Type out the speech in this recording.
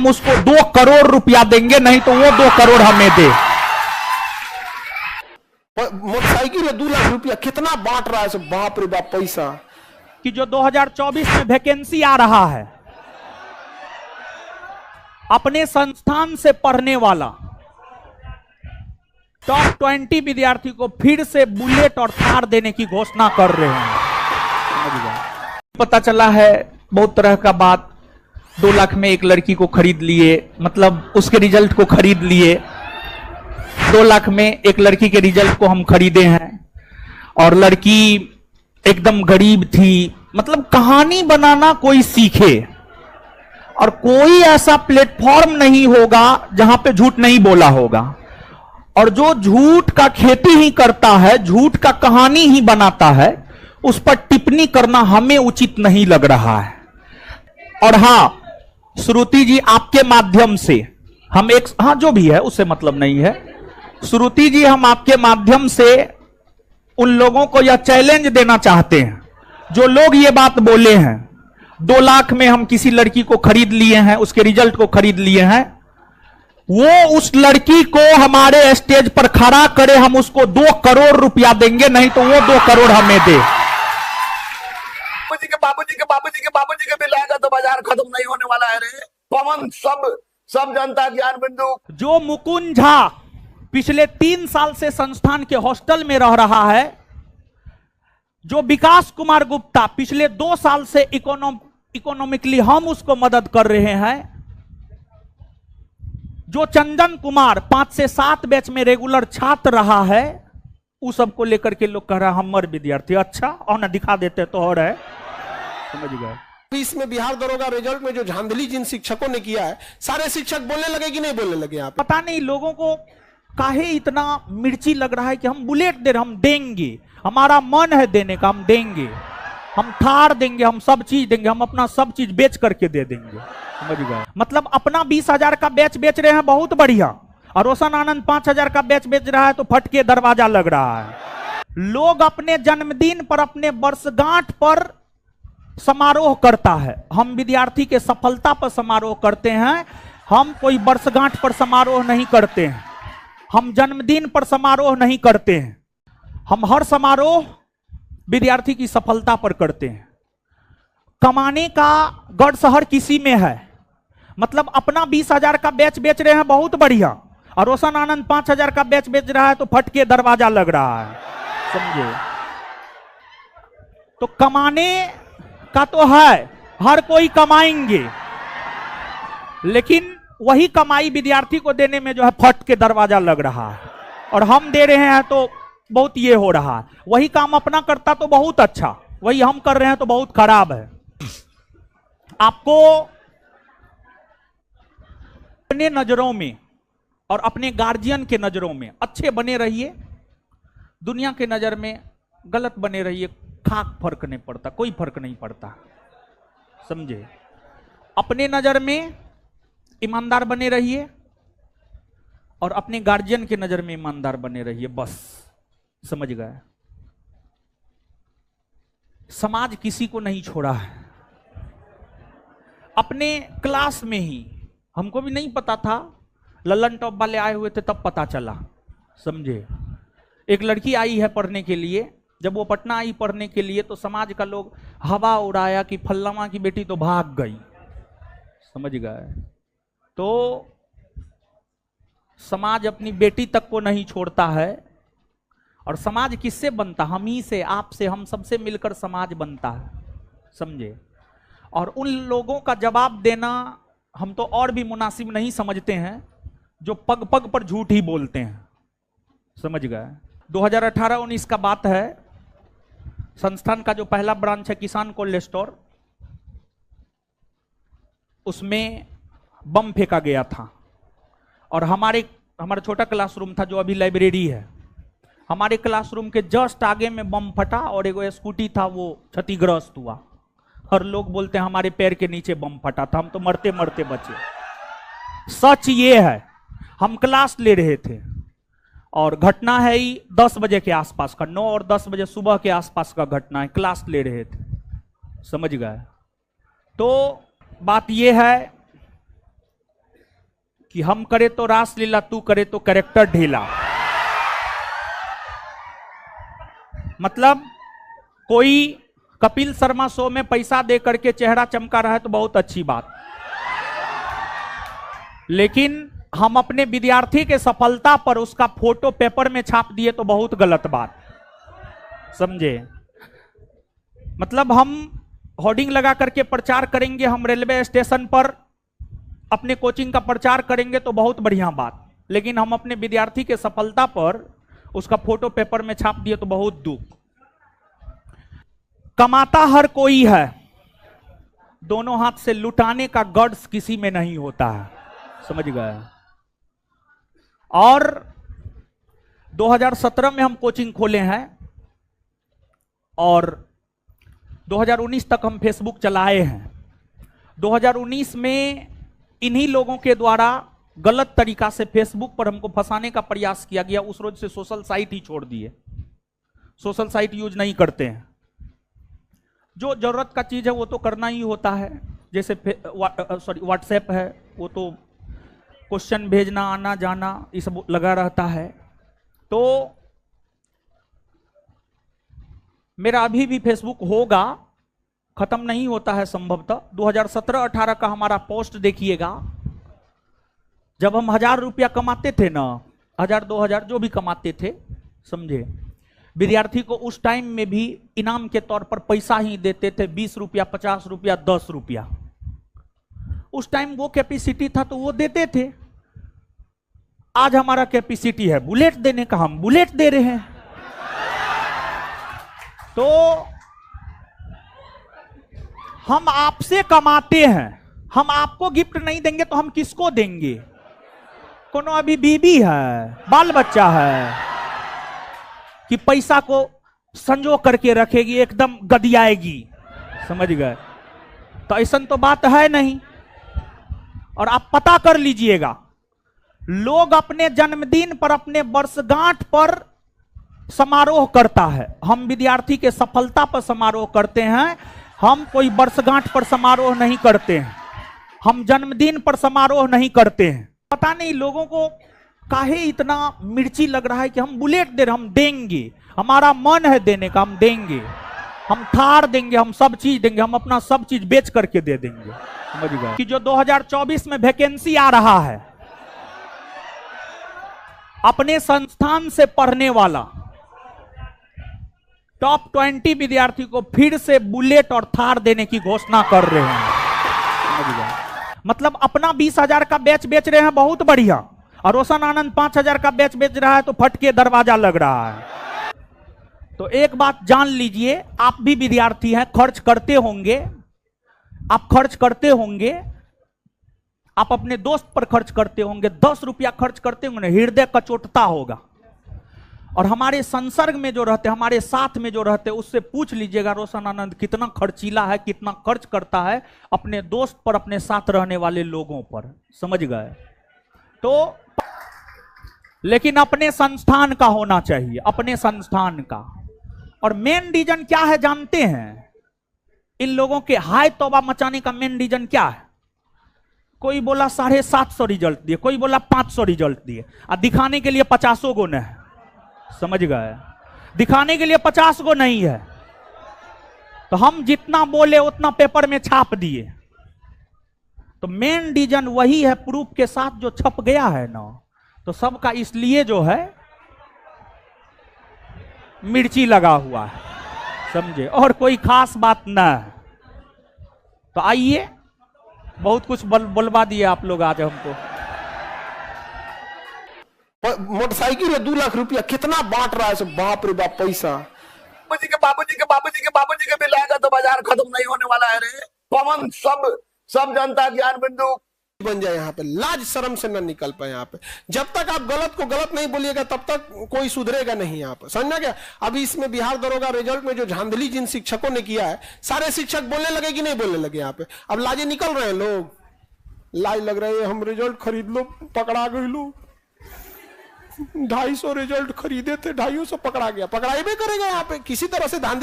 हम उसको 2 करोड़ रुपया देंगे, नहीं तो वो 2 करोड़ हमें दे। मोटरसाइकिल है 2 लाख रुपया, कितना बांट रहा है सब, बाप रे बाप पैसा। कि जो 2024 में वैकेंसी आ रहा है, अपने संस्थान से पढ़ने वाला टॉप 20 विद्यार्थी को फिर से बुलेट और थार देने की घोषणा कर रहे हैं। पता चला है बहुत तरह का बात, 2 लाख में एक लड़की को खरीद लिए, मतलब उसके रिजल्ट को खरीद लिए। 2 लाख में एक लड़की के रिजल्ट को हम खरीदे हैं और लड़की एकदम गरीब थी। मतलब कहानी बनाना कोई सीखे, और कोई ऐसा प्लेटफॉर्म नहीं होगा जहां पे झूठ नहीं बोला होगा। और जो झूठ का खेती ही करता है, झूठ का कहानी ही बनाता है, उस पर टिप्पणी करना हमें उचित नहीं लग रहा है। और हां श्रुति जी, आपके माध्यम से हम एक, हां जो भी है उससे मतलब नहीं है, श्रुति जी हम आपके माध्यम से उन लोगों को यह चैलेंज देना चाहते हैं जो लोग ये बात बोले हैं 2 लाख में हम किसी लड़की को खरीद लिए हैं, उसके रिजल्ट को खरीद लिए हैं, वो उस लड़की को हमारे स्टेज पर खड़ा करे, हम उसको 2 करोड़ रुपया देंगे, नहीं तो वो 2 करोड़ हमें दे। बाबूजी के बिल आएगा तो बाजार खत्म नहीं होने वाला है रे पवन। सब जनता ज्ञान बिंदु। जो मुकुंद झा पिछले 3 साल से संस्थान के हॉस्टल में रह रहा है, जो विकास कुमार गुप्ता पिछले 2 साल से इकोनॉमिकली हम उसको मदद कर रहे हैं, जो चंदन कुमार 5 से 7 बैच में रेगुलर छात्र रहा है, उस सबको लेकर के लोग कह रहा है हमर विद्यार्थी। अच्छा और ना दिखा देते तो और है, समझ गए। इसमें बिहार दरोगा रिजल्ट में जो धांधली जिन शिक्षकों ने किया है, सारे शिक्षक बोलने लगे कि नहीं बोलने लगे? आप पता नहीं लोगों को काहे इतना मिर्ची लग रहा है कि हम बुलेट दे रहे, हम देंगे, हमारा मन है देने का, हम देंगे, हम थार देंगे, हम सब चीज देंगे, हम अपना सब चीज बेच करके दे देंगे, समझ गए। मतलब अपना 20,000 का बैच बेच रहे हैं, बहुत बढ़िया, और रोशन आनंद 5,000 का बैच बेच रहा है तो फटके दरवाजा लग रहा है। लोग अपने जन्मदिन पर, अपने वर्षगांठ पर समारोह करता है, हम विद्यार्थी के सफलता पर समारोह करते हैं, हम कोई वर्षगांठ पर समारोह नहीं करते हैं, हम जन्मदिन पर समारोह नहीं करते हैं, हम हर समारोह विद्यार्थी की सफलता पर करते हैं। कमाने का गढ़ हर किसी में है, मतलब अपना 20,000 का बैच बेच रहे हैं, बहुत बढ़िया, और रोशन आनंद 5,000 का बैच बेच रहा है तो फटके दरवाजा लग रहा है, समझे। तो कमाने का तो है, हर कोई कमाएंगे, लेकिन वही कमाई विद्यार्थी को देने में जो है फट के दरवाजा लग रहा है, और हम दे रहे हैं तो बहुत ये हो रहा है। वही काम अपना करता तो बहुत अच्छा, वही हम कर रहे हैं तो बहुत खराब है। आपको अपने नजरों में और अपने गार्जियन के नजरों में अच्छे बने रहिए, दुनिया के नजर में गलत बने रहिए, खाक फर्क नहीं पड़ता, कोई फर्क नहीं पड़ता, समझे। अपने नजर में ईमानदार बने रहिए और अपने गार्जियन के नजर में ईमानदार बने रहिए, बस, समझ गए। समाज किसी को नहीं छोड़ा है। अपने क्लास में ही, हमको भी नहीं पता था, ललन टॉप वाले आए हुए थे तब पता चला, समझे। एक लड़की आई है पढ़ने के लिए, जब वो पटना आई पढ़ने के लिए तो समाज का लोग हवा उड़ाया कि फल्लामा की बेटी तो भाग गई, समझ गए। तो समाज अपनी बेटी तक को नहीं छोड़ता है, और समाज किससे बनता? हम ही से, आप से, हम सबसे मिलकर समाज बनता है, समझे। और उन लोगों का जवाब देना हम तो और भी मुनासिब नहीं समझते हैं जो पग पग पर झूठ ही बोलते हैं, समझ गए। 2018-19 का बात है, संस्थान का जो पहला ब्रांच है किसान कोल्ड स्टोर, उसमें बम फेंका गया था, और हमारा छोटा क्लासरूम था जो अभी लाइब्रेरी है, हमारे क्लासरूम के जस्ट आगे में बम फटा और एक स्कूटी था वो क्षतिग्रस्त हुआ, और लोग बोलते हैं हमारे पैर के नीचे बम फटा था, हम तो मरते मरते बचे। सच ये है, हम क्लास ले रहे थे और घटना है ही 10 बजे के आसपास का, 9 और 10 बजे सुबह के आसपास का घटना है, क्लास ले रहे थे, समझ गए। तो बात ये है कि हम करे तो रासलीला, तू करे तो कैरेक्टर ढीला। मतलब कोई कपिल शर्मा शो में पैसा दे करके चेहरा चमका रहा है तो बहुत अच्छी बात, लेकिन हम अपने विद्यार्थी के सफलता पर उसका फोटो पेपर में छाप दिए तो बहुत गलत बात, समझे। मतलब हम होर्डिंग लगा करके प्रचार करेंगे, हम रेलवे स्टेशन पर अपने कोचिंग का प्रचार करेंगे तो बहुत बढ़िया बात, लेकिन हम अपने विद्यार्थी के सफलता पर उसका फोटो पेपर में छाप दिए तो बहुत दुख। कमाता हर कोई है, दोनों हाथ से लुटाने का गट्स किसी में नहीं होता है, समझ गए। और 2017 में हम कोचिंग खोले हैं और 2019 तक हम फेसबुक चलाए हैं। 2019 में इन्हीं लोगों के द्वारा गलत तरीका से फेसबुक पर हमको फंसाने का प्रयास किया गया। उस रोज से सोशल साइट ही छोड़ दिए, सोशल साइट यूज नहीं करते हैं। जो जरूरत का चीज है वो तो करना ही होता है, जैसे व्हाट्सएप है, वो तो क्वेश्चन भेजना आना जाना ये सब लगा रहता है। तो मेरा अभी भी फेसबुक होगा, खत्म नहीं होता है संभवतः। 2017-18 का हमारा पोस्ट देखिएगा, जब हम 1000 रुपया कमाते थे ना, 1000-2000 जो भी कमाते थे, समझे, विद्यार्थी को उस टाइम में भी इनाम के तौर पर पैसा ही देते थे, 20 रुपया, 50 रुपया, 10 रुपया। उस टाइम वो कैपेसिटी था तो वो देते थे। आज हमारा कैपेसिटी है बुलेट देने का, हम बुलेट दे रहे हैं। तो हम आपसे कमाते हैं, हम आपको गिफ्ट नहीं देंगे तो हम किसको देंगे? कोनो अभी बीबी है, बाल बच्चा है कि पैसा को संजो करके रखेगी, एकदम गदियाएगी, समझ गए। तो ऐसा तो बात है नहीं। और आप पता कर लीजिएगा, लोग अपने जन्मदिन पर, अपने वर्षगांठ पर समारोह करता है, हम विद्यार्थी के सफलता पर समारोह करते हैं। हम कोई वर्षगांठ पर समारोह नहीं करते हैं, हम जन्मदिन पर समारोह नहीं करते हैं। पता नहीं लोगों को काहे इतना मिर्ची लग रहा है कि हम बुलेट दे रहे, हम देंगे, हमारा मन है देने का, हम देंगे, हम थार देंगे, हम सब चीज देंगे, हम अपना सब चीज बेच करके दे देंगे, समझ गए। कि जो 2024 में वैकेंसी आ रहा है, अपने संस्थान से पढ़ने वाला टॉप 20 विद्यार्थी को फिर से बुलेट और थार देने की घोषणा कर रहे हैं, समझ गए। मतलब अपना 20,000 का बैच बेच रहे हैं, बहुत बढ़िया, और रोशन आनंद 5,000 का बैच बेच रहा है तो फटके दरवाजा लग रहा है। तो एक बात जान लीजिए, आप भी विद्यार्थी हैं, खर्च करते होंगे, आप खर्च करते होंगे, आप अपने दोस्त पर खर्च करते होंगे, 10 रुपया खर्च करते होंगे, हृदय कचोटता होगा। और हमारे संसर्ग में जो रहते, हमारे साथ में जो रहते, उससे पूछ लीजिएगा रोशन आनंद कितना खर्चीला है, कितना खर्च करता है अपने दोस्त पर, अपने साथ रहने वाले लोगों पर, समझ गए। तो लेकिन अपने संस्थान का होना चाहिए, अपने संस्थान का। और मेन रीजन क्या है जानते हैं? इन लोगों के हाय तौबा मचाने का मेन रीजन क्या है? कोई बोला 750 रिजल्ट दिए, कोई बोला 500 रिजल्ट दिए, और दिखाने के लिए 50 गो नहीं है, समझ गए। दिखाने के लिए 50 गो नहीं है, तो हम जितना बोले उतना पेपर में छाप दिए। तो मेन रीजन वही है, प्रूफ के साथ जो छप गया है ना, तो सबका इसलिए जो है मिर्ची लगा हुआ है, समझे, और कोई खास बात ना है। तो आइए, बहुत कुछ बोलवा दिए आप लोग आज हमको। मोटरसाइकिल है 2 लाख रुपया, कितना बांट रहा है सब, बाप रे बाप पैसा। बाबूजी के बिलाएगा तो बाजार खत्म नहीं होने वाला है रे। पवन सब जनता ज्ञान बिंदु बन जाए यहाँ पे, लाज शर्म से न निकल पाए यहाँ पे। जब तक आप गलत को गलत नहीं बोलिएगा तब तक कोई सुधरेगा नहीं यहाँ पे, समझना क्या। अभी इसमें बिहार दरोगा रिजल्ट में जो धांधली जिन शिक्षकों ने किया है, सारे शिक्षक बोलने लगे कि नहीं बोलने लगे यहाँ पे? अब लाजे निकल रहे हैं लोग, लाज लग रहे हैं, हम रिजल्ट खरीद लो, पकड़ा गए लो। 250 रिजल्ट खरीदे थे, 250 पकड़ा गया, पकड़ाई भी करेगा यहाँ पे किसी तरह से धांधली।